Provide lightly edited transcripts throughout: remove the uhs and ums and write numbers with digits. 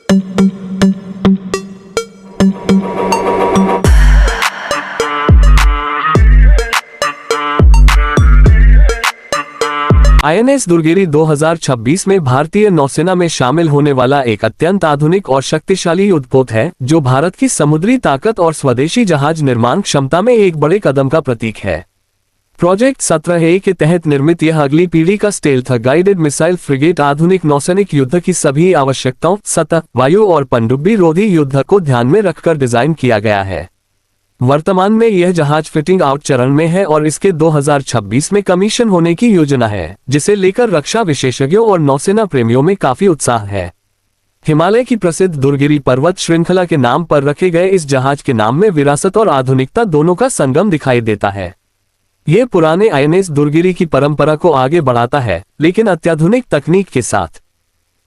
INS दुर्गिरी 2026 में भारतीय नौसेना में शामिल होने वाला एक अत्यंत आधुनिक और शक्तिशाली युद्धपोत है, जो भारत की समुद्री ताकत और स्वदेशी जहाज निर्माण क्षमता में एक बड़े कदम का प्रतीक है। प्रोजेक्ट 17A के तहत निर्मित यह अगली पीढ़ी का स्टेल्थ गाइडेड मिसाइल फ्रिगेट आधुनिक नौसैनिक युद्ध की सभी आवश्यकताओं, सतह, वायु और पनडुब्बी रोधी युद्ध को ध्यान में रखकर डिजाइन किया गया है। वर्तमान में यह जहाज फिटिंग आउट चरण में है और इसके 2026 में कमीशन होने की योजना है, जिसे लेकर रक्षा विशेषज्ञों और नौसेना प्रेमियों में काफी उत्साह है। हिमालय की प्रसिद्ध दुर्गिरी पर्वत श्रृंखला के नाम पर रखे गए इस जहाज के नाम में विरासत और आधुनिकता दोनों का संगम दिखाई देता है। ये पुराने आईएनएस दुर्गिरी की परंपरा को आगे बढ़ाता है, लेकिन अत्याधुनिक तकनीक के साथ।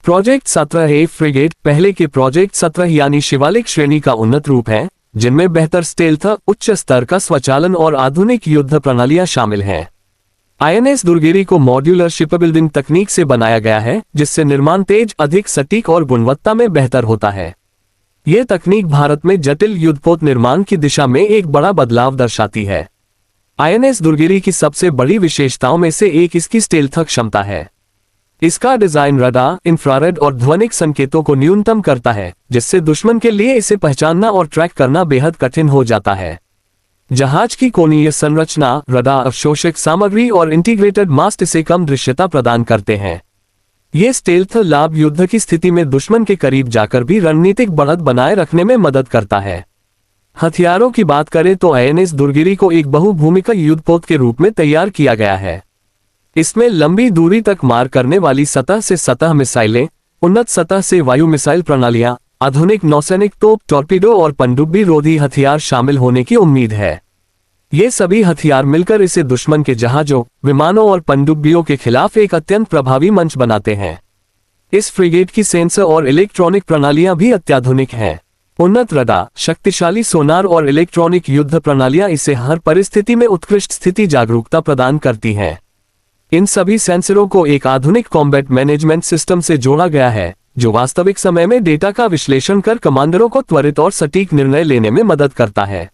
प्रोजेक्ट 17A फ्रिगेट पहले के प्रोजेक्ट 17 यानी शिवालिक श्रेणी का उन्नत रूप है, जिनमें बेहतर स्टेल्थ, उच्च स्तर का स्वचालन और आधुनिक युद्ध प्रणालियां शामिल हैं। आईएनएस दुर्गिरी को मॉड्यूलर शिपबिल्डिंग तकनीक से बनाया गया है, जिससे निर्माण तेज, अधिक सटीक और गुणवत्ता में बेहतर होता है। यह तकनीक भारत में जटिल युद्धपोत निर्माण की दिशा में एक बड़ा बदलाव दर्शाती है। आईएनएस दुर्गिरी की सबसे बड़ी विशेषताओं में से एक इसकी स्टेल्थ क्षमता है। इसका डिजाइन रडार, इंफ्रारेड और ध्वनिक संकेतों को न्यूनतम करता है, जिससे दुश्मन के लिए इसे पहचानना और ट्रैक करना बेहद कठिन हो जाता है। जहाज की कोणीय संरचना, रडार अवशोषक सामग्री और इंटीग्रेटेड मास्ट इसे कम दृश्यता प्रदान करते हैं। ये स्टेल्थ लाभ युद्ध की स्थिति में दुश्मन के करीब जाकर भी रणनीतिक बढ़त बनाए रखने में मदद करता है। हथियारों की बात करें तो आईएनएस दुर्गिरी को एक बहुभूमिका युद्धपोत के रूप में तैयार किया गया है। इसमें लंबी दूरी तक मार करने वाली सतह से सतह मिसाइलें, उन्नत सतह से वायु मिसाइल प्रणालियां, आधुनिक नौसैनिक तोप, टॉर्पीडो और पनडुब्बी रोधी हथियार शामिल होने की उम्मीद है। ये सभी हथियार मिलकर इसे दुश्मन के जहाजों, विमानों और पनडुब्बियों के खिलाफ एक अत्यंत प्रभावी मंच बनाते हैं। इस फ्रिगेट की सेंसर और इलेक्ट्रॉनिक प्रणालियां भी अत्याधुनिक हैं। उन्नत रडार, शक्तिशाली सोनार और इलेक्ट्रॉनिक युद्ध प्रणालियां इसे हर परिस्थिति में उत्कृष्ट स्थिति जागरूकता प्रदान करती हैं। इन सभी सेंसरों को एक आधुनिक कॉम्बैट मैनेजमेंट सिस्टम से जोड़ा गया है, जो वास्तविक समय में डेटा का विश्लेषण कर कमांडरों को त्वरित और सटीक निर्णय लेने में मदद करता है।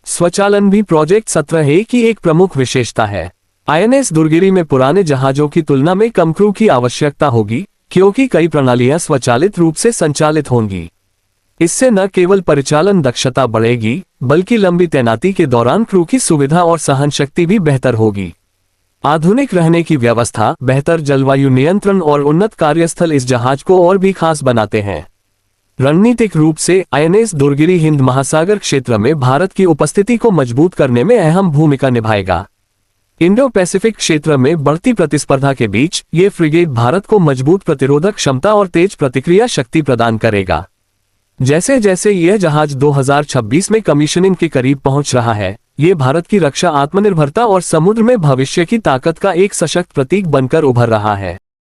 स्वचालन भी प्रोजेक्ट 17A की एक प्रमुख विशेषता है। आईएनएस दुर्गिरी में पुराने जहाजों की तुलना में कम क्रू की आवश्यकता होगी, क्योंकि कई प्रणालियां स्वचालित रूप से संचालित होंगी। इससे न केवल परिचालन दक्षता बढ़ेगी, बल्कि लंबी तैनाती के दौरान क्रू की सुविधा और सहन शक्ति भी बेहतर होगी। आधुनिक रहने की व्यवस्था, बेहतर जलवायु नियंत्रण और उन्नत कार्यस्थल इस जहाज को और भी खास बनाते हैं। रणनीतिक रूप से आईएनएस दुर्गिरी हिंद महासागर क्षेत्र में भारत की उपस्थिति को मजबूत करने में अहम भूमिका निभाएगा। इंडो पैसिफिक क्षेत्र में बढ़ती प्रतिस्पर्धा के बीच ये फ्रिगेट भारत को मजबूत प्रतिरोधक क्षमता और तेज प्रतिक्रिया शक्ति प्रदान करेगा। जैसे जैसे यह जहाज 2026 में कमीशनिंग के करीब पहुंच रहा है, ये भारत की रक्षा, आत्मनिर्भरता और समुद्र में भविष्य की ताकत का एक सशक्त प्रतीक बनकर उभर रहा है।